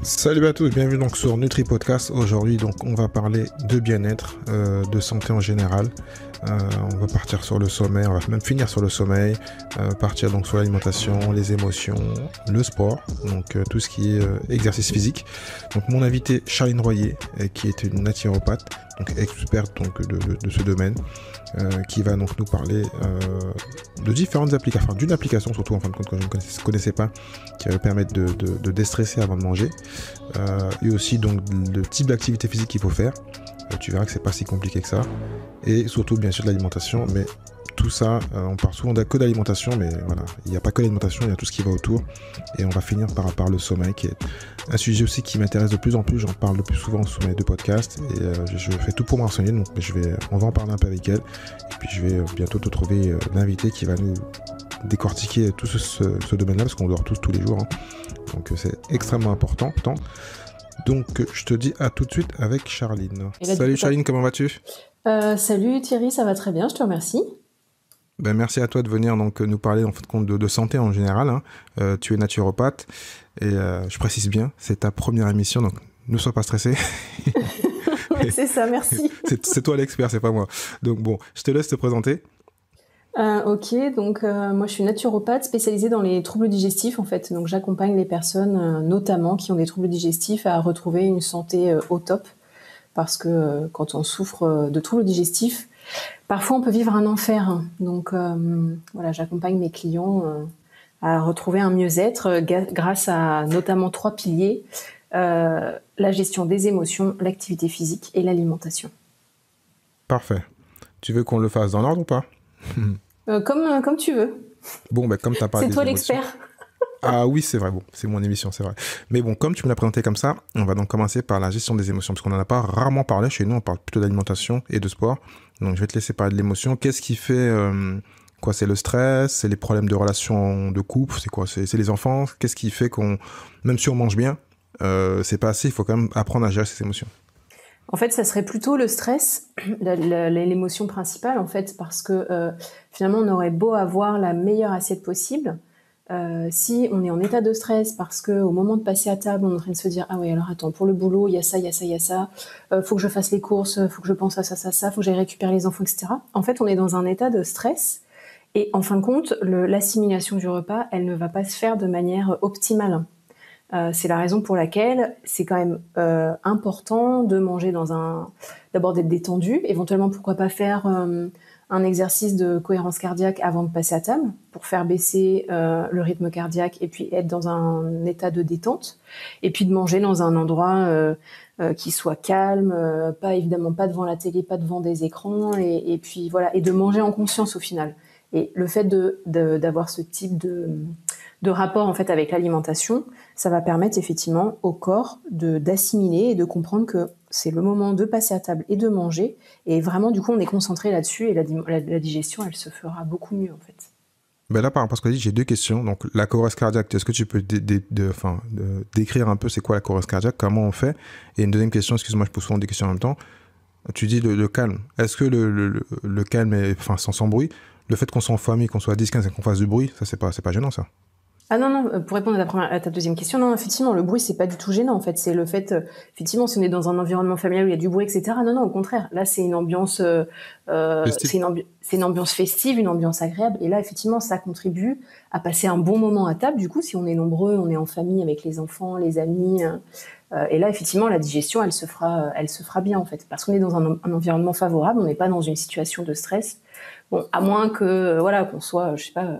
Salut à tous, bienvenue donc sur Nutri Podcast. Aujourd'hui donc on va parler de bien-être, de santé en général. On va partir sur le sommeil, on va même finir sur le sommeil, partir donc sur l'alimentation, les émotions, le sport, donc tout ce qui est exercice physique. Donc mon invité Charline Royer, qui est une naturopathe, donc experte donc de ce domaine, qui va donc nous parler de différentes applications, enfin d'une application surtout en fin de compte que je ne connaissais pas, qui va me permettre de déstresser avant de manger, et aussi donc le type d'activité physique qu'il faut faire. Tu verras que c'est pas si compliqué que ça, et surtout bien sûr de l'alimentation, mais tout ça, on parle souvent que d'alimentation, mais voilà, il n'y a pas que l'alimentation, il y a tout ce qui va autour, et on va finir par le sommeil, qui est un sujet aussi qui m'intéresse de plus en plus. J'en parle le plus souvent sur mes deux podcasts, et je fais tout pour m'enseigner, donc on va en parler un peu avec elle, et puis je vais bientôt te trouver l'invité qui va nous décortiquer tout ce domaine-là, parce qu'on dort tous les jours, hein. Donc c'est extrêmement important. Donc je te dis à tout de suite avec Charline. Salut Charline, comment vas-tu ? Salut Thierry, ça va très bien, je te remercie. Ben, merci à toi de venir donc nous parler en fait de santé en général, hein. Tu es naturopathe et je précise bien, c'est ta première émission, donc ne sois pas stressé. Oui, c'est ça, merci. c'est toi l'expert, c'est pas moi. Donc bon, je te laisse te présenter. Ok, donc moi je suis naturopathe spécialisée dans les troubles digestifs en fait. Donc j'accompagne les personnes notamment qui ont des troubles digestifs à retrouver une santé au top. Parce que quand on souffre de troubles digestifs, parfois on peut vivre un enfer. Hein. Donc voilà, j'accompagne mes clients à retrouver un mieux-être grâce à notamment 3 piliers. La gestion des émotions, l'activité physique et l'alimentation. Parfait. Tu veux qu'on le fasse dans l'ordre ou pas ? Comme tu veux. Bon, ben comme tu as parlé c'est toi des émotions. l'expert. Ah oui, c'est vrai, bon, c'est mon émission, c'est vrai. Mais bon, comme tu me l'as présenté comme ça, on va donc commencer par la gestion des émotions, parce qu'on n'en a pas rarement parlé chez nous, on parle plutôt d'alimentation et de sport. Donc je vais te laisser parler de l'émotion. Qu'est-ce qui fait quoi ? C'est le stress, c'est les problèmes de relations de couple, c'est quoi ? C'est les enfants. Qu'est-ce qui fait qu'on, même si on mange bien, c'est pas assez, il faut quand même apprendre à gérer ses émotions. En fait, ça serait plutôt le stress, l'émotion principale, en fait, parce que finalement, on aurait beau avoir la meilleure assiette possible, si on est en état de stress parce que au moment de passer à table, on est en train de se dire « Ah oui, alors attends, pour le boulot, il y a ça, il y a ça, il y a ça, faut que je fasse les courses, faut que je pense à ça, ça, ça, faut que j'aille récupérer les enfants, etc. » En fait, on est dans un état de stress et en fin de compte, l'assimilation du repas, elle ne va pas se faire de manière optimale. C'est la raison pour laquelle c'est quand même important de manger d'abord d'être détendu, éventuellement pourquoi pas faire un exercice de cohérence cardiaque avant de passer à table pour faire baisser le rythme cardiaque et puis être dans un état de détente, et puis de manger dans un endroit qui soit calme, évidemment pas devant la télé, pas devant des écrans, et puis voilà, et de manger en conscience au final. Et le fait d'avoir ce type de rapport en fait avec l'alimentation, ça va permettre effectivement au corps d'assimiler et de comprendre que c'est le moment de passer à table et de manger, et vraiment du coup on est concentré là-dessus, et la digestion elle se fera beaucoup mieux en fait. Ben là, parce que j'ai 2 questions. Donc la cohérence cardiaque, est-ce que tu peux décrire un peu c'est quoi la cohérence cardiaque, comment on fait ? Et une deuxième question, excuse-moi, je pose souvent des questions en même temps. Tu dis le calme. Est-ce que le calme est sans bruit ? Le fait qu'on soit en famille, qu'on soit à 10-15 et qu'on fasse du bruit, ça c'est pas gênant, ça ? Ah non, pour répondre à ta deuxième question, non, effectivement, le bruit, c'est pas du tout gênant, en fait. C'est le fait, effectivement, si on est dans un environnement familial où il y a du bruit, etc. Non, au contraire. Là, c'est une ambiance, c'est une ambiance festive, une ambiance agréable. Et là, effectivement, ça contribue à passer un bon moment à table. Du coup, si on est nombreux, on est en famille avec les enfants, les amis. Et là, effectivement, la digestion, elle se fera bien, en fait. Parce qu'on est dans un environnement favorable, on n'est pas dans une situation de stress. Bon, à moins que, voilà, qu'on soit, je sais pas,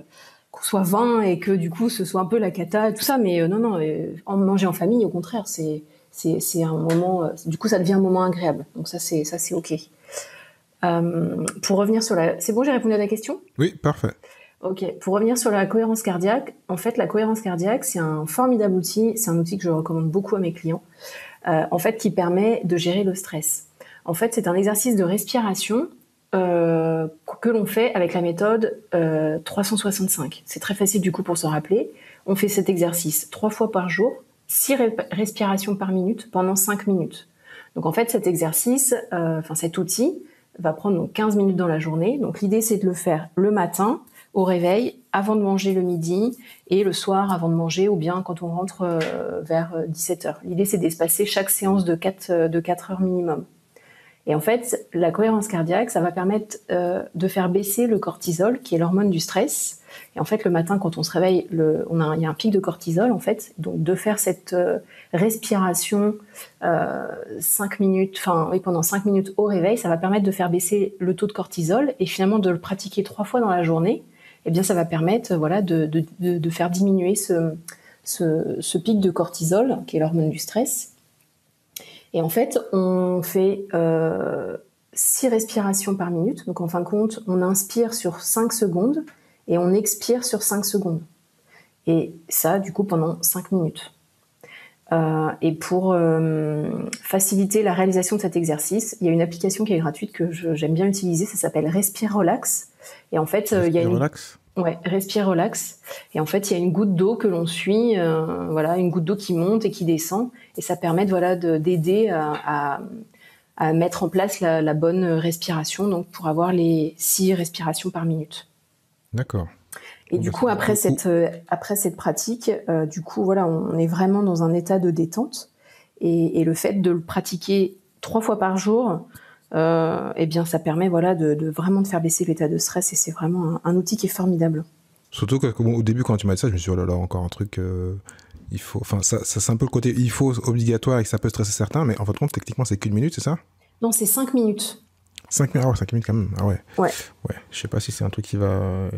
qu'on soit 20 et que du coup ce soit un peu la cata et tout ça, mais non, en manger en famille, au contraire, c'est un moment, du coup ça devient un moment agréable, donc ça c'est ok. Pour revenir sur c'est bon, j'ai répondu à ta question ? Oui, parfait. Ok, pour revenir sur la cohérence cardiaque, en fait la cohérence cardiaque c'est un formidable outil, c'est un outil que je recommande beaucoup à mes clients, en fait qui permet de gérer le stress. En fait c'est un exercice de respiration que l'on fait avec la méthode 365. C'est très facile du coup pour se rappeler. On fait cet exercice 3 fois par jour, 6 respirations par minute pendant 5 minutes. Donc en fait cet exercice, cet outil va prendre donc 15 minutes dans la journée. Donc l'idée c'est de le faire le matin, au réveil, avant de manger le midi et le soir avant de manger, ou bien quand on rentre vers 17h. L'idée, c'est d'espacer chaque séance de 4 heures minimum. Et en fait, la cohérence cardiaque, ça va permettre de faire baisser le cortisol, qui est l'hormone du stress. Et en fait, le matin, quand on se réveille, il y a un pic de cortisol, en fait. Donc, de faire cette respiration 5 minutes, pendant 5 minutes au réveil, ça va permettre de faire baisser le taux de cortisol. Et finalement, de le pratiquer 3 fois dans la journée, eh bien, ça va permettre de faire diminuer ce pic de cortisol, qui est l'hormone du stress. Et en fait, on fait 6 respirations par minute. Donc, en fin de compte, on inspire sur 5 secondes et on expire sur 5 secondes. Et ça, du coup, pendant 5 minutes. Et pour faciliter la réalisation de cet exercice, il y a une application qui est gratuite que j'aime bien utiliser. Ça s'appelle Respire Relax. Et en fait, il y a Relax. Ouais, Respire Relax. Et en fait, il y a une goutte d'eau que l'on suit, une goutte d'eau qui monte et qui descend, et ça permet d'aider à mettre en place la bonne respiration, donc pour avoir les 6 respirations par minute. D'accord. Et du coup, après cette pratique, on est vraiment dans un état de détente, et le fait de le pratiquer 3 fois par jour, ça permet de vraiment de faire baisser l'état de stress, et c'est vraiment un outil qui est formidable. Surtout au début, quand tu m'as dit ça, je me suis dit, oh là là, encore un truc, il faut, ça c'est un peu le côté il faut obligatoire et que ça peut stresser certains, mais en fin de compte, techniquement, c'est qu'une minute, c'est ça? Non, c'est 5 minutes. 5 minutes, 5 minutes quand même, ah ouais. Ouais. Ouais, je sais pas si c'est un truc qui va...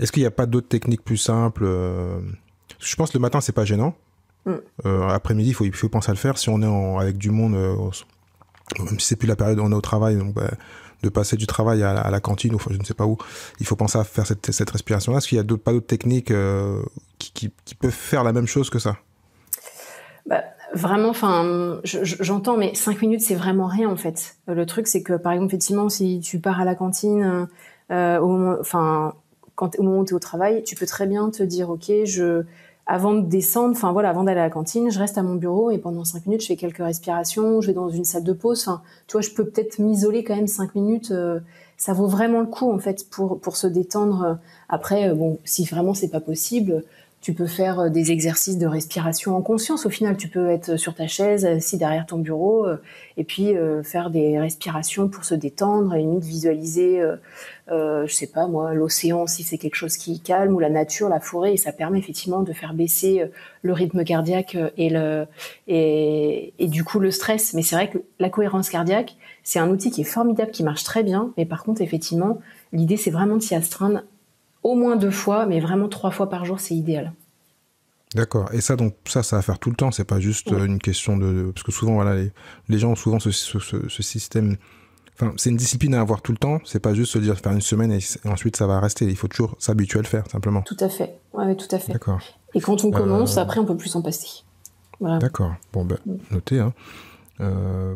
Est-ce qu'il n'y a pas d'autres techniques plus simples? Je pense que le matin, c'est pas gênant. Après-midi, il faut penser à le faire. Si on est avec du monde, même si c'est plus la période où on est au travail, donc de passer du travail à la cantine ou je ne sais pas où, il faut penser à faire cette respiration-là. Est-ce qu'il y a pas d'autres techniques qui peuvent faire la même chose que ça? Vraiment, j'entends, mais 5 minutes, c'est vraiment rien, en fait. Le truc, c'est que, par exemple, effectivement, si tu pars à la cantine, au moment où tu es au travail, tu peux très bien te dire, ok, avant de descendre, avant d'aller à la cantine, je reste à mon bureau et pendant 5 minutes, je fais quelques respirations, je vais dans une salle de pause. Tu vois, je peux peut-être m'isoler quand même 5 minutes. Ça vaut vraiment le coup, en fait, pour se détendre. Après, si vraiment c'est pas possible, tu peux faire des exercices de respiration en conscience. Au final, tu peux être sur ta chaise, assis derrière ton bureau, et puis faire des respirations pour se détendre, et limite visualiser, je sais pas moi, l'océan si c'est quelque chose qui calme, ou la nature, la forêt, et ça permet effectivement de faire baisser le rythme cardiaque et du coup le stress. Mais c'est vrai que la cohérence cardiaque, c'est un outil qui est formidable, qui marche très bien, mais par contre, effectivement, l'idée c'est vraiment de s'y astreindre au moins 2 fois, mais vraiment 3 fois par jour, c'est idéal. D'accord. Et ça, donc, ça va faire tout le temps. C'est pas juste une question parce que souvent, voilà, les gens ont souvent ce système. Enfin, c'est une discipline à avoir tout le temps. C'est pas juste se dire faire une semaine et ensuite ça va rester. Il faut toujours s'habituer à le faire, simplement. Tout à fait. Ouais, tout à fait. D'accord. Et quand on commence, après, on peut plus s'en passer. Voilà. D'accord. Bon, notez, hein.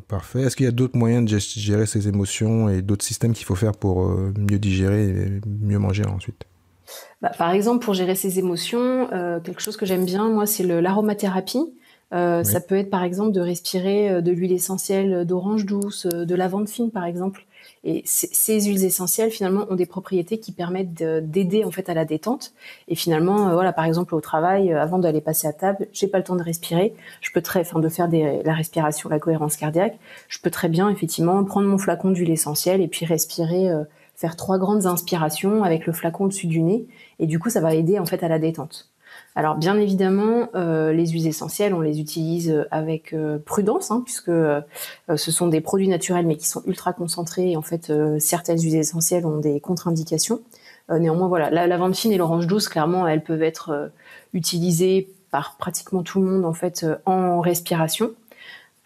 Parfait. Est-ce qu'il y a d'autres moyens de gérer ses émotions et d'autres systèmes qu'il faut faire pour mieux digérer et mieux manger ensuite? Par exemple, pour gérer ses émotions, quelque chose que j'aime bien, moi, c'est l'aromathérapie. Oui. Ça peut être, par exemple, de respirer de l'huile essentielle d'orange douce, de lavande fine, par exemple. Et ces huiles essentielles, finalement, ont des propriétés qui permettent d'aider, en fait, à la détente. Et finalement, par exemple, au travail, avant d'aller passer à table, j'ai pas le temps de respirer. Je peux de faire la respiration, la cohérence cardiaque. Je peux très bien, effectivement, prendre mon flacon d'huile essentielle et puis respirer, faire 3 grandes inspirations avec le flacon au-dessus du nez. Et du coup, ça va aider, en fait, à la détente. Alors, bien évidemment, les huiles essentielles, on les utilise avec prudence, puisque ce sont des produits naturels, mais qui sont ultra concentrés. Et en fait, certaines huiles essentielles ont des contre-indications. Néanmoins, voilà, la lavande fine et l'orange douce, clairement, elles peuvent être utilisées par pratiquement tout le monde, en fait, en respiration.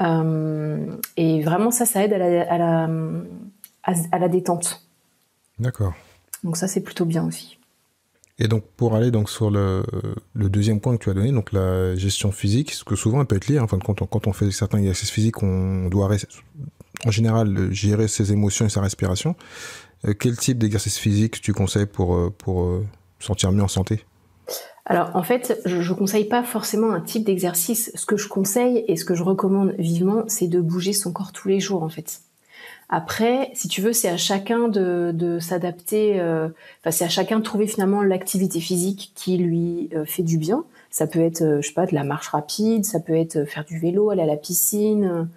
Et vraiment, ça aide à la détente. D'accord. Donc ça, c'est plutôt bien aussi. Et donc, pour aller sur le deuxième point que tu as donné, donc la gestion physique, ce que souvent elle peut être liée, enfin, quand on fait certains exercices physiques, on doit en général gérer ses émotions et sa respiration. Quel type d'exercice physique tu conseilles pour sentir mieux en santé? Alors, en fait, je conseille pas forcément un type d'exercice. Ce que je conseille et ce que je recommande vivement, c'est de bouger son corps tous les jours, en fait. Après, si tu veux, c'est à chacun de s'adapter. C'est à chacun de trouver finalement l'activité physique qui lui fait du bien. Ça peut être, je sais pas, de la marche rapide, ça peut être faire du vélo, aller à la piscine,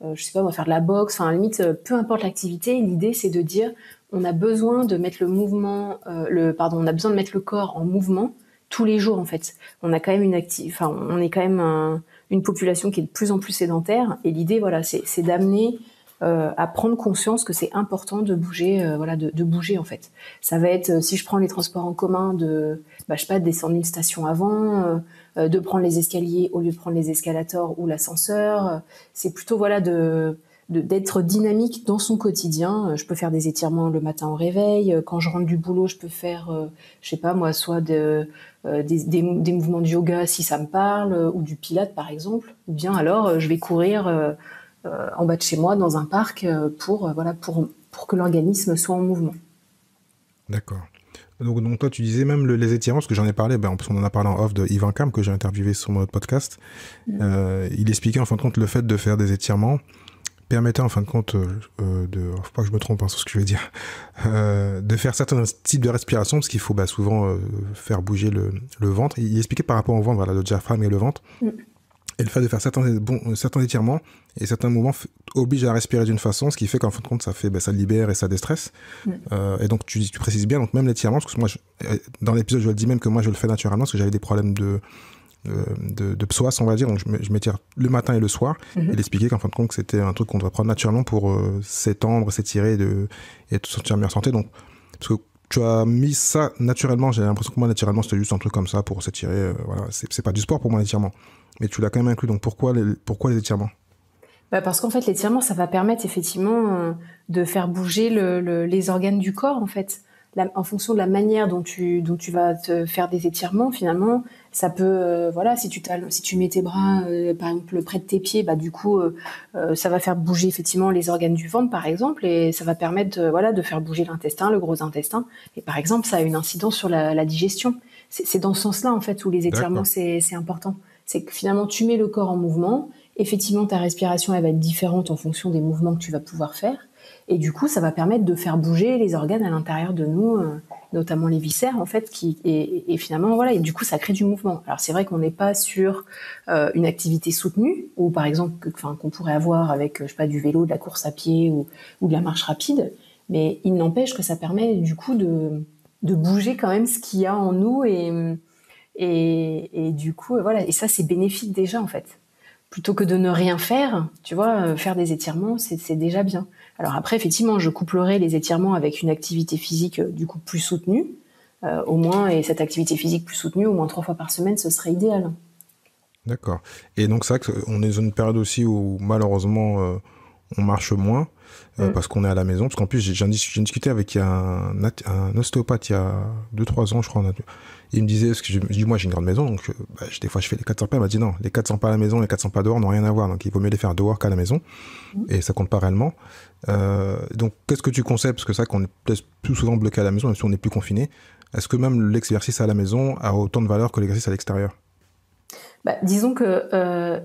je sais pas, moi, faire de la boxe. Enfin, à la limite, peu importe l'activité. L'idée, c'est de dire, on a besoin de mettre on a besoin de mettre le corps en mouvement tous les jours en fait. On a quand même on est quand même une population qui est de plus en plus sédentaire. Et l'idée, voilà, c'est d'amener à prendre conscience que c'est important de bouger, de bouger en fait. Ça va être, si je prends les transports en commun, je sais pas, de descendre une station avant, de prendre les escaliers au lieu de prendre les escalators ou l'ascenseur. C'est plutôt d'être dynamique dans son quotidien. Je peux faire des étirements le matin au réveil. Quand je rentre du boulot, je peux faire, je sais pas moi, soit des mouvements de yoga si ça me parle, ou du pilates par exemple. Ou bien alors, je vais courir en bas de chez moi dans un parc pour que l'organisme soit en mouvement. D'accord. Donc toi, tu disais même les étirements, parce que j'en ai parlé, en plus on en a parlé en off de Yvan Cam, que j'ai interviewé sur mon autre podcast. Il expliquait en fin de compte le fait de faire des étirements permettait en fin de compte faut pas que je me trompe sur ce que je veux dire, de faire certains types de respiration, parce qu'il faut souvent faire bouger le ventre. Il expliquait par rapport au ventre, le diaphragme et le ventre. Et le fait de faire certains étirements et certains mouvements oblige à respirer d'une façon, ce qui fait qu'en fin de compte, ça libère et ça déstresse. Et donc, tu précises bien, donc même l'étirement, parce que moi, dans l'épisode, je le dis même que moi, je le fais naturellement, parce que j'avais des problèmes de psoas, on va dire, donc je m'étire le matin et le soir. Il expliquait qu'en fin de compte, que c'était un truc qu'on devrait prendre naturellement pour s'étendre, s'étirer et te sentir en meilleure santé. Donc, parce que tu as mis ça naturellement, j'ai l'impression que moi, naturellement, c'était juste un truc comme ça pour s'étirer. Voilà, c'est pas du sport pour moi, l'étirement. Mais tu l'as quand même inclus, donc pourquoi les étirements ? Parce qu'en fait, l'étirement, ça va permettre effectivement de faire bouger les organes du corps, en fait. En fonction de la manière dont tu vas te faire des étirements, finalement, ça peut, si tu mets tes bras, par exemple, près de tes pieds, du coup, ça va faire bouger effectivement les organes du ventre, par exemple, et ça va permettre, de faire bouger l'intestin, le gros intestin. Et par exemple, ça a une incidence sur la digestion. C'est dans ce sens-là, en fait, où les étirements, c'est important. C'est que finalement, tu mets le corps en mouvement. Effectivement, ta respiration, elle va être différente en fonction des mouvements que tu vas pouvoir faire. Et du coup, ça va permettre de faire bouger les organes à l'intérieur de nous, notamment les viscères, en fait, et finalement, voilà. Et du coup, ça crée du mouvement. Alors, c'est vrai qu'on n'est pas sur une activité soutenue, ou par exemple, qu'on pourrait avoir avec, je sais pas, du vélo, de la course à pied ou de la marche rapide. Mais il n'empêche que ça permet, du coup, de bouger quand même ce qu'il y a en nous et du coup, voilà. Et ça, c'est bénéfique déjà, en fait. Plutôt que de ne rien faire, tu vois, faire des étirements, c'est déjà bien. Alors après, effectivement, je couplerai les étirements avec une activité physique, du coup, plus soutenue, au moins, et cette activité physique plus soutenue, au moins 3 fois par semaine, ce serait idéal. D'accord. Et donc, c'est vrai qu'on est dans une période aussi où, malheureusement, on marche moins, parce qu'on est à la maison. Parce qu'en plus, j'ai discuté avec un ostéopathe il y a 2-3 ans, je crois. Il me disait, parce que je dis, moi j'ai une grande maison, donc des fois je fais les 400 pas. Il m'a dit non, les 400 pas à la maison, les 400 pas dehors n'ont rien à voir. Donc il vaut mieux les faire dehors qu'à la maison. Et ça compte pas réellement. Donc qu'est-ce que tu conseilles ? Parce que c'est vrai qu'on est peut-être plus souvent bloqué à la maison, même si on n'est plus confiné. Est-ce que même l'exercice à la maison a autant de valeur que l'exercice à l'extérieur ? Disons que,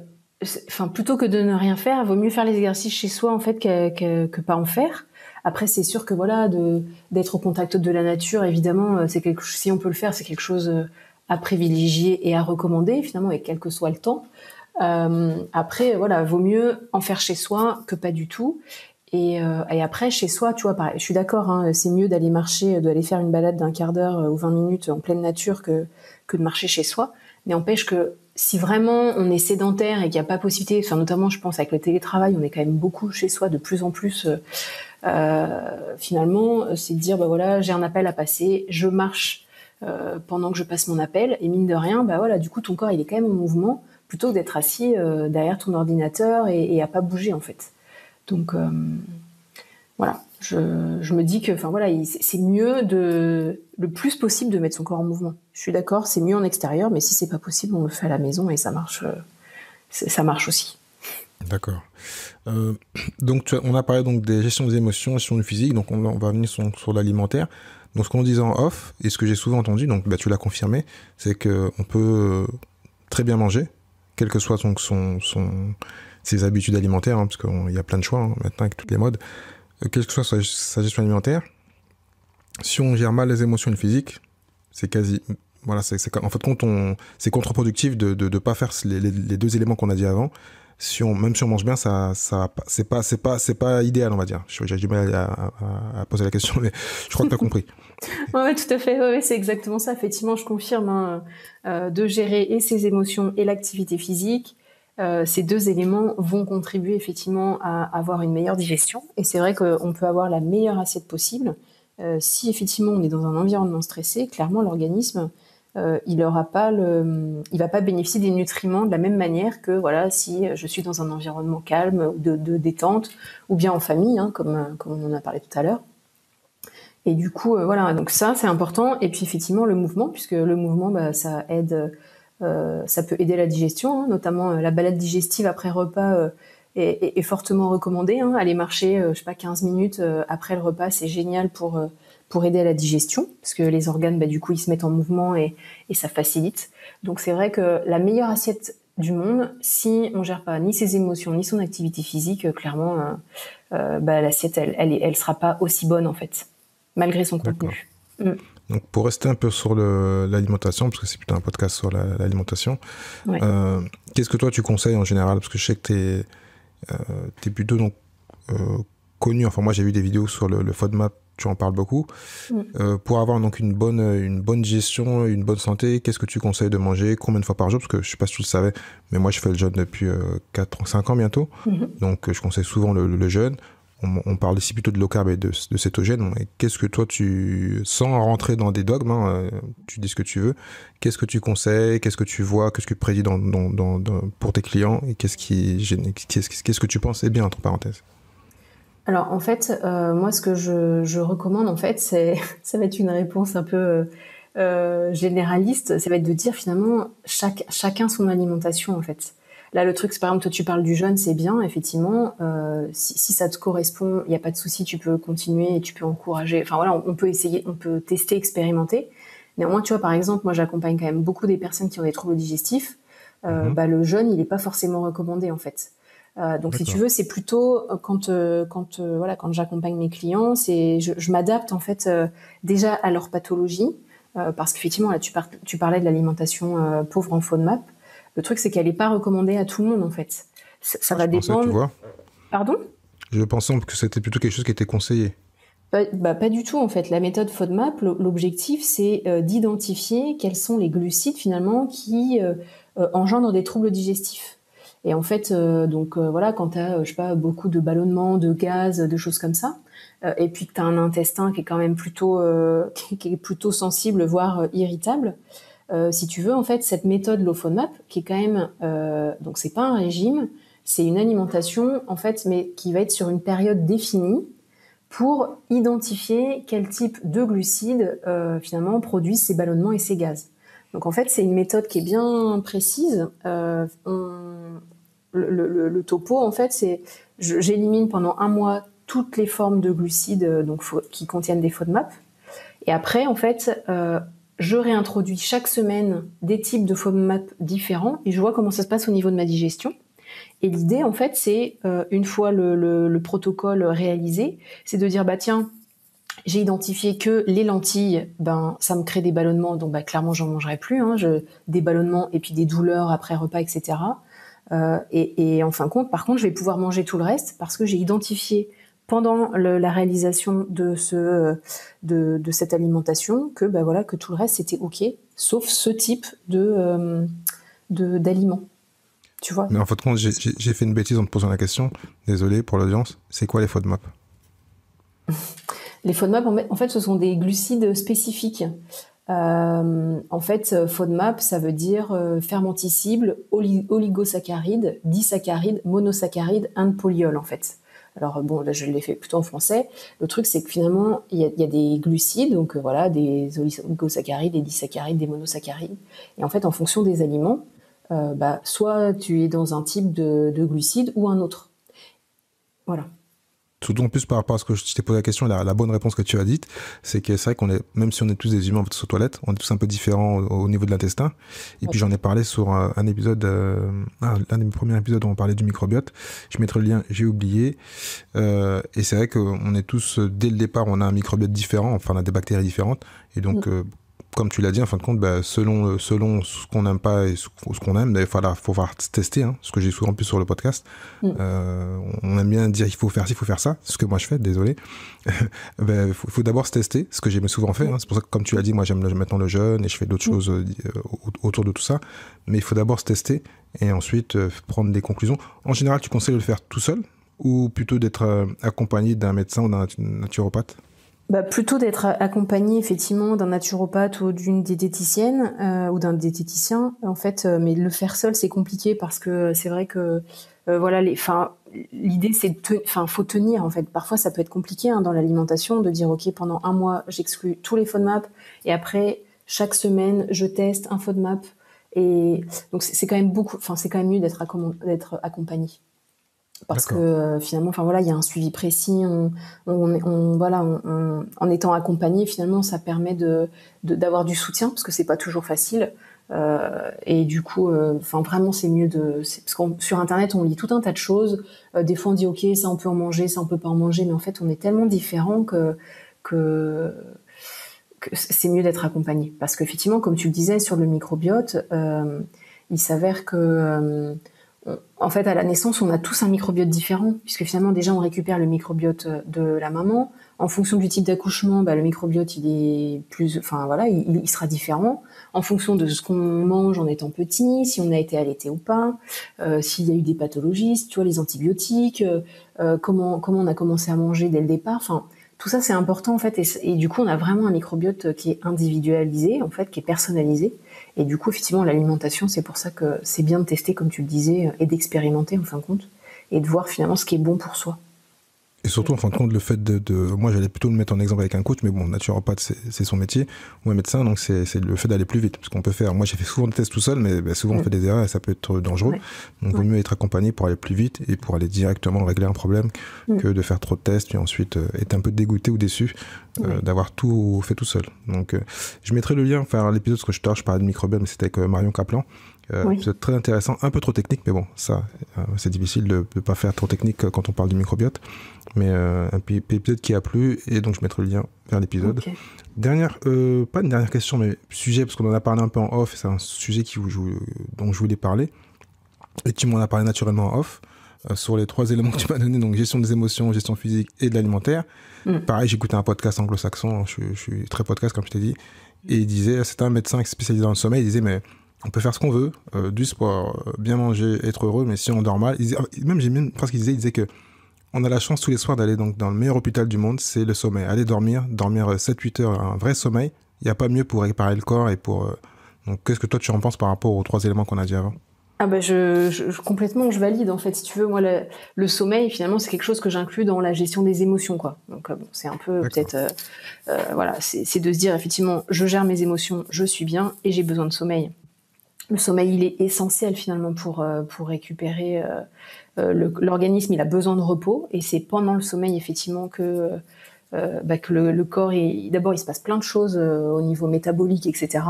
plutôt que de ne rien faire, il vaut mieux faire les exercices chez soi en fait que pas en faire. Après, c'est sûr que d'être au contact de la nature, évidemment, si on peut le faire, c'est quelque chose à privilégier et à recommander, finalement, et quel que soit le temps. Après, vaut mieux en faire chez soi que pas du tout. Et après, chez soi, tu vois, pareil, je suis d'accord, hein, c'est mieux d'aller marcher, d'aller faire une balade d'un quart d'heure ou 20 minutes en pleine nature que de marcher chez soi. Mais n'empêche que si vraiment on est sédentaire et qu'il n'y a pas possibilité, notamment je pense avec le télétravail, on est quand même beaucoup chez soi de plus en plus. Finalement, c'est de dire j'ai un appel à passer, je marche pendant que je passe mon appel, et mine de rien, du coup ton corps il est quand même en mouvement plutôt que d'être assis derrière ton ordinateur et à pas bouger en fait. Donc je me dis que c'est mieux le plus possible de mettre son corps en mouvement. Je suis d'accord, c'est mieux en extérieur, mais si c'est pas possible, on le fait à la maison et ça marche aussi. D'accord. Donc on a parlé donc des gestions des émotions, gestion du physique, donc on va venir sur l'alimentaire. Donc ce qu'on disait en off, et ce que j'ai souvent entendu, donc tu l'as confirmé, c'est qu'on peut très bien manger, quelles que soient ses habitudes alimentaires, parce qu'il y a plein de choix maintenant avec toutes les modes. quelle que soit sa gestion alimentaire, si on gère mal les émotions et le physique, c'est quasi... Voilà, en fait, c'est contre-productif de pas faire les deux éléments qu'on a dit avant. Même si on mange bien, c'est pas idéal, on va dire. J'ai du mal à poser la question, mais je crois que tu as compris. Ouais, tout à fait. Ouais, c'est exactement ça. Effectivement, je confirme, hein, de gérer et ses émotions et l'activité physique. Ces deux éléments vont contribuer effectivement à avoir une meilleure digestion. Et c'est vrai qu'on peut avoir la meilleure assiette possible. Si effectivement on est dans un environnement stressé, clairement l'organisme il va pas bénéficier des nutriments de la même manière que voilà si je suis dans un environnement calme de détente ou bien en famille, hein, comme on en a parlé tout à l'heure. Et du coup, voilà, donc ça c'est important. Et puis effectivement le mouvement, puisque le mouvement, ça aide, ça peut aider la digestion, hein, notamment la balade digestive après repas est fortement recommandée. Hein. Aller marcher, je sais pas, 15 minutes après le repas, c'est génial pour aider à la digestion, parce que les organes, du coup, ils se mettent en mouvement et ça facilite. Donc c'est vrai que la meilleure assiette du monde, si on gère pas ni ses émotions ni son activité physique, clairement, l'assiette, elle sera pas aussi bonne en fait, malgré son contenu. Donc pour rester un peu sur l'alimentation, parce que c'est plutôt un podcast sur l'alimentation, ouais. Qu'est-ce que toi tu conseilles en général? Parce que je sais que t'es plutôt donc connu, enfin moi j'ai vu des vidéos sur le FODMAP, tu en parles beaucoup. Pour avoir donc une bonne digestion, une bonne santé, qu'est-ce que tu conseilles de manger? Combien de fois par jour? Parce que je sais pas si tu le savais, mais moi je fais le jeûne depuis 5 ans bientôt. Donc je conseille souvent le jeûne. On parle ici plutôt de low carb et de cétogène. Et qu'est-ce que toi sans rentrer dans des dogmes, hein, tu dis ce que tu veux, qu'est-ce que tu conseilles, qu'est-ce que tu vois, qu'est-ce que tu prédis pour tes clients, et qu'est-ce que tu penses est bien, entre parenthèses? Alors en fait, moi ce que je recommande en fait, ça va être une réponse un peu généraliste, ça va être de dire finalement chacun son alimentation en fait. Là le truc, c'est par exemple toi tu parles du jeûne, c'est bien effectivement, si ça te correspond, il n'y a pas de souci, tu peux continuer et tu peux encourager. Enfin voilà, on peut essayer, on peut tester, expérimenter. Néanmoins tu vois par exemple, moi j'accompagne quand même beaucoup des personnes qui ont des troubles digestifs. Le jeûne il n'est pas forcément recommandé en fait. Donc si tu veux, c'est plutôt quand j'accompagne mes clients, je m'adapte en fait déjà à leur pathologie, parce qu'effectivement là tu parlais de l'alimentation pauvre en FODMAP. Le truc c'est qu'elle n'est pas recommandée à tout le monde en fait. Ça va dépendre. Tu vois. Pardon ? Je pensais que c'était plutôt quelque chose qui était conseillé. Pas du tout en fait. La méthode FODMAP, l'objectif c'est d'identifier quels sont les glucides finalement qui engendrent des troubles digestifs. Et en fait, quand tu as, je sais pas, beaucoup de ballonnements, de gaz, de choses comme ça, et puis que tu as un intestin qui est quand même plutôt sensible, voire irritable, si tu veux, en fait, cette méthode low FODMAP, qui est quand même, donc c'est pas un régime, c'est une alimentation, en fait, mais qui va être sur une période définie pour identifier quel type de glucides, finalement, produisent ces ballonnements et ces gaz. Donc en fait, c'est une méthode qui est bien précise. Le topo, en fait, c'est j'élimine pendant 1 mois toutes les formes de glucides qui contiennent des FODMAP. Et après, en fait, je réintroduis chaque semaine des types de FODMAP différents et je vois comment ça se passe au niveau de ma digestion. Et l'idée, en fait, c'est une fois le protocole réalisé, c'est de dire tiens, j'ai identifié que les lentilles, ça me crée des ballonnements, donc clairement j'en mangerai plus, hein, des ballonnements et puis des douleurs après repas, etc. Et en fin de compte, par contre, je vais pouvoir manger tout le reste parce que j'ai identifié pendant la réalisation de cette alimentation que tout le reste c'était ok, sauf ce type d'aliments. Tu vois. Mais en fin de compte, j'ai fait une bêtise en te posant la question. Désolé pour l'audience. C'est quoi les FODMAP ? Les FODMAP, en fait, ce sont des glucides spécifiques. En fait, FODMAP, ça veut dire fermenticible, oligosaccharides, disaccharides, monosaccharides, and polyol, en fait. Alors bon, là je l'ai fait plutôt en français. Le truc c'est que finalement il y a des glucides, donc des oligosaccharides, des disaccharides, des monosaccharides. Et en fait, en fonction des aliments, soit tu es dans un type de glucides ou un autre. Voilà. Surtout en plus par rapport à ce que je t'ai posé la question, la bonne réponse que tu as dite, c'est que c'est vrai qu'on est, même si on est tous des humains aux toilettes, on est tous un peu différents au niveau de l'intestin. Et puis j'en ai parlé sur un épisode, l'un des premiers épisodes où on parlait du microbiote. Je mettrai le lien, j'ai oublié. Et c'est vrai qu'on est tous, dès le départ, on a un microbiote différent, enfin on a des bactéries différentes. Et donc, comme tu l'as dit, en fin de compte, selon ce qu'on n'aime pas et ce qu'on aime, il faut falloir tester, hein, ce que j'ai souvent plus sur le podcast. On aime bien dire il faut faire ci, il faut faire ça, c'est ce que moi je fais, désolé. Faut d'abord se tester, ce que j'ai souvent fait. Hein. C'est pour ça que, comme tu l'as dit, moi j'aime maintenant le jeûne et je fais d'autres choses autour de tout ça. Mais il faut d'abord se tester et ensuite prendre des conclusions. En général, tu conseilles de le faire tout seul ou plutôt d'être accompagné d'un médecin ou d'un naturopathe? Plutôt d'être accompagné effectivement d'un naturopathe ou d'une diététicienne ou d'un diététicien en fait, mais le faire seul c'est compliqué parce que c'est vrai que voilà l'idée c'est faut tenir en fait. Parfois ça peut être compliqué dans l'alimentation de dire ok pendant un mois j'exclus tous les FODMAP et après chaque semaine je teste un FODMAP et donc c'est quand même c'est quand même mieux d'être accompagné. Parce que finalement, il y a un suivi précis. En étant accompagné, finalement, ça permet d'avoir du soutien parce que c'est pas toujours facile. Et du coup, vraiment, c'est mieux parce que sur Internet, on lit tout un tas de choses. Des fois, on dit ok, ça on peut en manger, ça on peut pas en manger, mais en fait, on est tellement différents que c'est mieux d'être accompagné. Parce qu'effectivement, comme tu le disais sur le microbiote, il s'avère que en fait, à la naissance, on a tous un microbiote différent, puisque finalement, déjà, on récupère le microbiote de la maman. En fonction du type d'accouchement, le microbiote, il est il sera différent. En fonction de ce qu'on mange en étant petit, si on a été allaité ou pas, s'il y a eu des pathologies, tu vois, les antibiotiques, comment on a commencé à manger dès le départ. Enfin, tout ça, c'est important, en fait. Et du coup, on a vraiment un microbiote qui est individualisé, en fait, qui est personnalisé. Et du coup, effectivement, l'alimentation, c'est pour ça que c'est bien de tester, comme tu le disais, et d'expérimenter, en fin de compte, et de voir finalement ce qui est bon pour soi. Et surtout, en fin de compte, le fait moi, j'allais plutôt me mettre en exemple avec un coach, mais bon, naturopathe, c'est son métier, ou un médecin, donc c'est le fait d'aller plus vite. Parce qu'on peut faire, moi, j'ai fait souvent des tests tout seul, mais souvent, on fait des erreurs et ça peut être dangereux. Ouais. Donc, il vaut mieux être accompagné pour aller plus vite et pour aller directement régler un problème que de faire trop de tests, puis ensuite être un peu dégoûté ou déçu d'avoir tout fait tout seul. Donc, je mettrai le lien vers l'épisode, parce que je parlais de microbiome, mais c'était avec Marion Kaplan. C'est très intéressant, un peu trop technique, mais bon, ça, c'est difficile de ne pas faire trop technique quand on parle du microbiote. Mais un épisode qui a plu, et donc je mettrai le lien vers l'épisode. Okay. Pas une dernière question, mais sujet, parce qu'on en a parlé un peu en off, c'est un sujet dont je voulais parler, et tu m'en as parlé naturellement en off, sur les 3 éléments que tu m'as donnés, donc gestion des émotions, gestion physique et de l'alimentaire. Pareil, j'écoutais un podcast anglo-saxon, je suis très podcast, comme je t'ai dit, et il disait, c'était un médecin spécialisé dans le sommeil, il disait, mais on peut faire ce qu'on veut, du sport, bien manger, être heureux, mais si on dort mal, il disait que on a la chance tous les soirs d'aller donc dans le meilleur hôpital du monde, c'est le sommeil. Aller dormir 7-8 heures, un vrai sommeil, il n'y a pas mieux pour réparer le corps et pour... Donc qu'est-ce que toi tu en penses par rapport aux 3 éléments qu'on a dit avant ? Complètement, je valide en fait. Si tu veux, moi le sommeil finalement c'est quelque chose que j'inclus dans la gestion des émotions quoi. Donc c'est un peu peut-être c'est de se dire effectivement je gère mes émotions, je suis bien et j'ai besoin de sommeil. Le sommeil, il est essentiel finalement pour récupérer. L'organisme, il a besoin de repos et c'est pendant le sommeil effectivement que le corps, d'abord il se passe plein de choses au niveau métabolique, etc.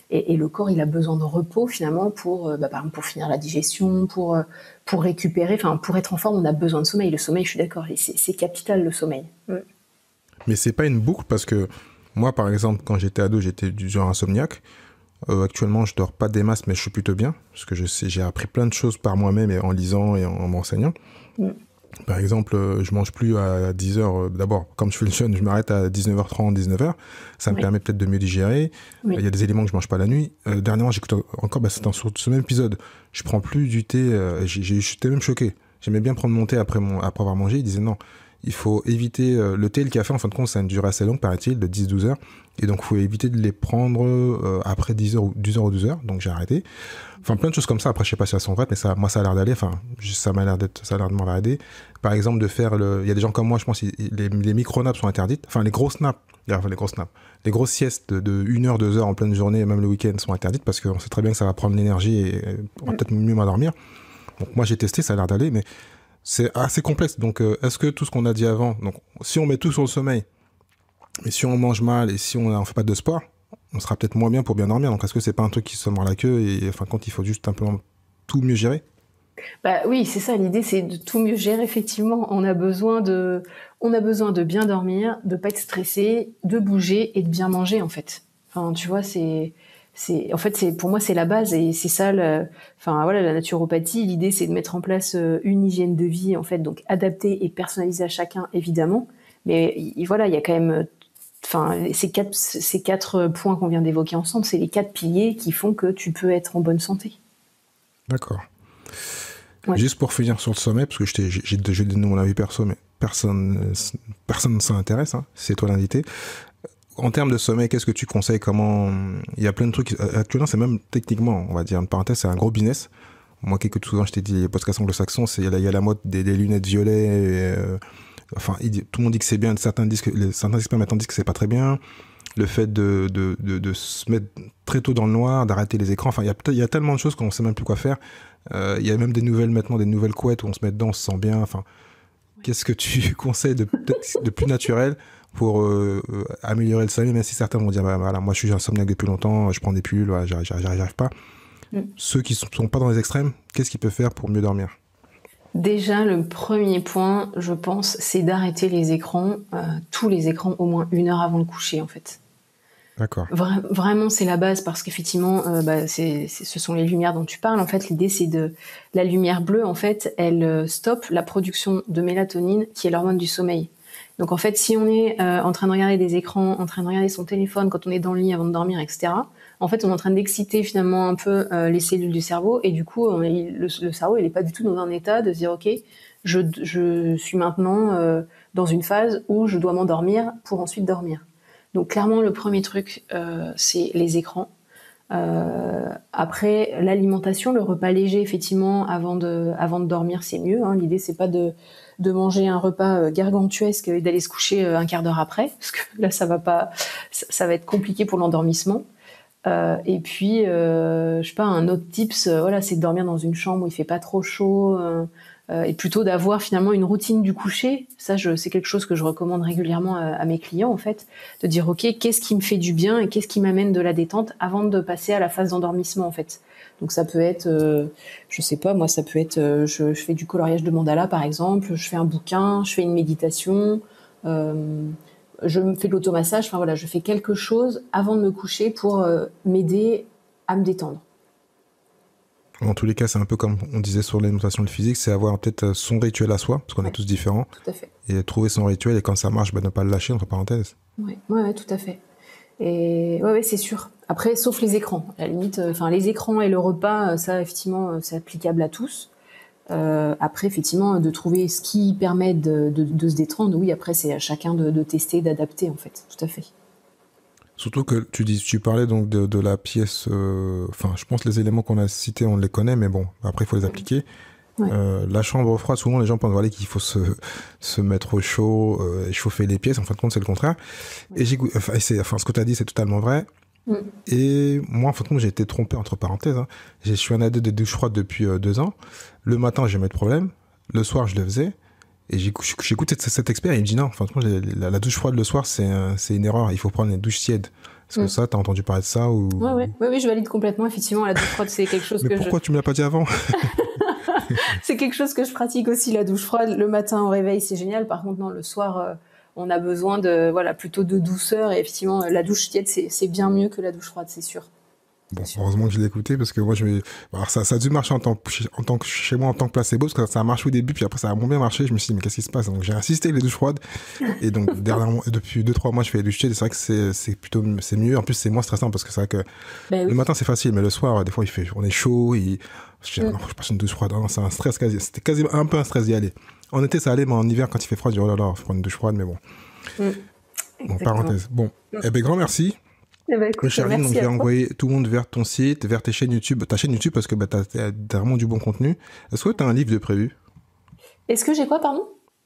Et le corps, il a besoin de repos finalement pour, par exemple, pour finir la digestion, pour récupérer, enfin pour être en forme, on a besoin de sommeil. Le sommeil, je suis d'accord, c'est capital le sommeil. Mais c'est pas une boucle parce que moi, par exemple, quand j'étais ado, j'étais du genre insomniaque. Actuellement, je dors pas des masses, mais je suis plutôt bien parce que j'ai appris plein de choses par moi-même et en lisant et en m'enseignant. Par exemple, je mange plus à 10h. D'abord, comme je fais le jeûne, je m'arrête à 19h30, 19h. Ça me permet peut-être de mieux digérer. Il y a des éléments que je mange pas la nuit. Dernièrement, j'écoute encore, c'était sur ce même épisode. Je prends plus du thé. J'étais même choqué. J'aimais bien prendre mon thé après avoir mangé. Il disait non. Il faut éviter le thé et le café, en fin de compte, ça a une durée assez longue, paraît-il, de 10-12 heures. Et donc, il faut éviter de les prendre après 10 heures ou 12 heures. Donc, j'ai arrêté. Enfin, plein de choses comme ça. Après, je sais pas si elles sont vraies, mais moi, ça a l'air d'aller. Enfin, ça a l'air de m'avoir aidé. Par exemple, de faire il y a des gens comme moi, je pense, les micro-naps sont interdites. Enfin, les grosses naps. Les grosses siestes de 1 heure, 2 heures en pleine journée, même le week-end, sont interdites parce qu'on sait très bien que ça va prendre l'énergie et on va peut-être mieux m'endormir. Donc, moi, j'ai testé, ça a l'air d'aller, mais C'est assez complexe. Donc, est-ce que tout ce qu'on a dit avant, donc si on met tout sur le sommeil, mais si on mange mal et si on fait pas de sport, on sera peut-être moins bien pour bien dormir. Donc, est-ce que c'est pas un truc qui se mord la queue et enfin, quand il faut juste simplement tout mieux gérer? Bah oui, c'est ça. L'idée, c'est de tout mieux gérer. Effectivement, on a besoin de bien dormir, de pas être stressé, de bouger et de bien manger en fait. Enfin, tu vois, en fait, pour moi, c'est la base et c'est ça. Enfin voilà, la naturopathie. L'idée, c'est de mettre en place une hygiène de vie en fait, donc adaptée et personnalisée à chacun, évidemment. Mais voilà, il y a quand même, enfin, ces quatre points qu'on vient d'évoquer ensemble, c'est les quatre piliers qui font que tu peux être en bonne santé. D'accord. Ouais. Juste pour finir sur le sommeil, parce que j'ai donné mon avis perso, mais personne ne s'en intéresse, hein, c'est toi l'invité. En termes de sommeil, qu'est-ce que tu conseilles? Comment il y a plein de trucs. Actuellement, c'est même techniquement, on va dire, une parenthèse, c'est un gros business. Moi, qui écoute souvent, je t'ai dit, les podcasts anglo-saxons, il y a la mode des lunettes violettes. Enfin, tout le monde dit que c'est bien. Certains experts maintenant disent que c'est pas très bien. Le fait de se mettre très tôt dans le noir, d'arrêter les écrans. Enfin, il y a tellement de choses qu'on ne sait même plus quoi faire. Il y a même des nouvelles couettes où on se met dedans, on se sent bien. Enfin, qu'est-ce que tu conseilles de plus naturel pour améliorer le sommeil, même si certains vont dire, bah, voilà, moi je suis insomniaque depuis longtemps, je prends des pilules, voilà, j'arrive pas. Ceux qui sont pas dans les extrêmes, qu'est-ce qu'ils peuvent faire pour mieux dormir? Déjà, le premier point, je pense, c'est d'arrêter les écrans, tous les écrans, au moins 1 heure avant le coucher, en fait. D'accord. Vraiment, c'est la base parce qu'effectivement, ce sont les lumières dont tu parles. En fait, l'idée, c'est la lumière bleue, en fait, elle stoppe la production de mélatonine, qui est l'hormone du sommeil. Donc, en fait, si on est en train de regarder des écrans, en train de regarder son téléphone quand on est dans le lit avant de dormir, etc., en fait, on est en train d'exciter finalement un peu les cellules du cerveau et du coup, le cerveau, il n'est pas du tout dans un état de se dire, ok, je suis maintenant dans une phase où je dois m'endormir pour ensuite dormir. Donc clairement, le premier truc, c'est les écrans. Après, l'alimentation, le repas léger, effectivement, avant de dormir, c'est mieux. Hein. L'idée, c'est pas de manger un repas gargantuesque et d'aller se coucher un quart d'heure après, parce que là, ça va être compliqué pour l'endormissement. Et puis, je sais pas, un autre tips, voilà, c'est de dormir dans une chambre où il fait pas trop chaud. Et plutôt d'avoir finalement une routine du coucher. Ça, c'est quelque chose que je recommande régulièrement à mes clients, en fait, de dire, ok, qu'est-ce qui me fait du bien et qu'est-ce qui m'amène de la détente avant de passer à la phase d'endormissement, en fait. Donc ça peut être, je sais pas, moi, ça peut être, je fais du coloriage de mandala, par exemple, je fais un bouquin, je fais une méditation, je me fais de l'automassage, enfin voilà, je fais quelque chose avant de me coucher pour m'aider à me détendre. En tous les cas, c'est un peu comme on disait sur l'alimentation et le physique, c'est avoir peut-être son rituel à soi, parce qu'on est tous différents. Tout à fait. Et trouver son rituel, et quand ça marche, ne pas le lâcher, entre parenthèses. Ouais, tout à fait. Et ouais, c'est sûr. Après, sauf les écrans. À la limite, les écrans et le repas, ça, effectivement, c'est applicable à tous. Après, effectivement, de trouver ce qui permet de se détendre, oui, après, c'est à chacun de tester, d'adapter, en fait. Tout à fait. Surtout que tu parlais donc de la pièce, je pense que les éléments qu'on a cités, on les connaît, mais bon, après, il faut les appliquer. Ouais. La chambre froide, souvent les gens pensent voilà, qu'il faut se mettre au chaud, chauffer les pièces. En fin de compte, c'est le contraire. Ouais. Et ce que tu as dit, c'est totalement vrai. Et moi, en fin de compte, j'ai été trompé, entre parenthèses. Hein. Je suis un adepte de douche froide depuis 2 ans. Le matin, j'ai jamais de problème. Le soir, je le faisais. Et j'écoute cet expert et il me dit non, en fin de compte, la douche froide le soir, c'est une erreur. Il faut prendre une douche tiède. Est-ce que ça, t'as entendu parler de ça ou... Oui, je valide complètement. Effectivement, la douche froide, c'est quelque chose Mais pourquoi tu me l'as pas dit avant? C'est quelque chose que je pratique aussi, la douche froide. Le matin au réveil, c'est génial. Par contre, non, le soir, on a besoin plutôt de douceur. Et effectivement, la douche tiède, c'est bien mieux que la douche froide, c'est sûr. Bon, heureusement que je l'ai écouté parce que moi, alors ça a dû marcher en tant que chez moi en tant que placebo parce que ça a marché au début puis après ça a moins bien marché. Je me suis dit mais qu'est-ce qui se passe? Donc j'ai insisté avec les douches froides et donc dernièrement depuis 2-3 mois je fais les douches tièdes. C'est vrai que c'est mieux. En plus c'est moins stressant parce que c'est vrai que le matin c'est facile mais le soir des fois on est chaud et je dis non, je passe une douche froide. Non, c'est un stress c'était quasiment un peu un stress d'y aller. En été ça allait mais en hiver quand il fait froid je dis oh là là, faut prendre une douche froide mais bon. Bon, parenthèse. Bon, grand merci. Écoute, Charline, donc je vais envoyer tout le monde vers ton site, vers ta chaîne YouTube parce que t'as vraiment du bon contenu. Est-ce que t'as un livre de prévu? Est-ce que j'ai quoi, pardon?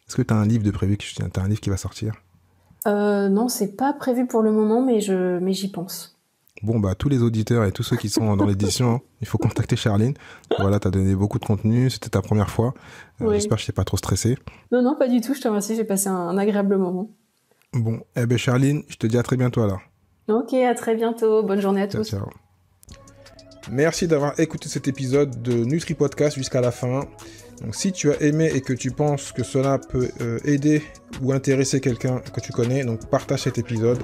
Est-ce que t'as un livre de prévu? T'as un livre qui va sortir? Non, c'est pas prévu pour le moment, mais j'y pense. Bon, bah, tous les auditeurs et tous ceux qui sont dans l'édition, hein, il faut contacter Charline. Voilà, t'as donné beaucoup de contenu, c'était ta première fois. Oui. J'espère que je t'ai pas trop stressé. Non, pas du tout, je te remercie, j'ai passé un agréable moment. Bon, eh ben Charline, je te dis à très bientôt alors. Ok, à très bientôt, bonne journée à tous. Ciao. Merci d'avoir écouté cet épisode de Nutri Podcast jusqu'à la fin. Donc si tu as aimé et que tu penses que cela peut aider ou intéresser quelqu'un que tu connais, donc partage cet épisode,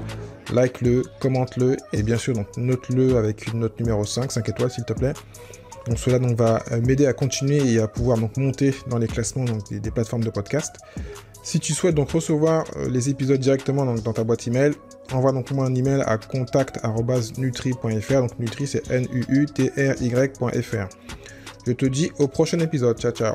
like-le, commente-le et bien sûr donc note-le avec une note numéro 5 étoiles s'il te plaît. Donc cela donc va m'aider à continuer et à pouvoir donc monter dans les classements donc, des plateformes de podcast. Si tu souhaites donc recevoir les épisodes directement donc, dans ta boîte email, envoie donc moi un email à contact@nutri.fr. Donc Nutri c'est NUUTRY.fr. Je te dis au prochain épisode. Ciao.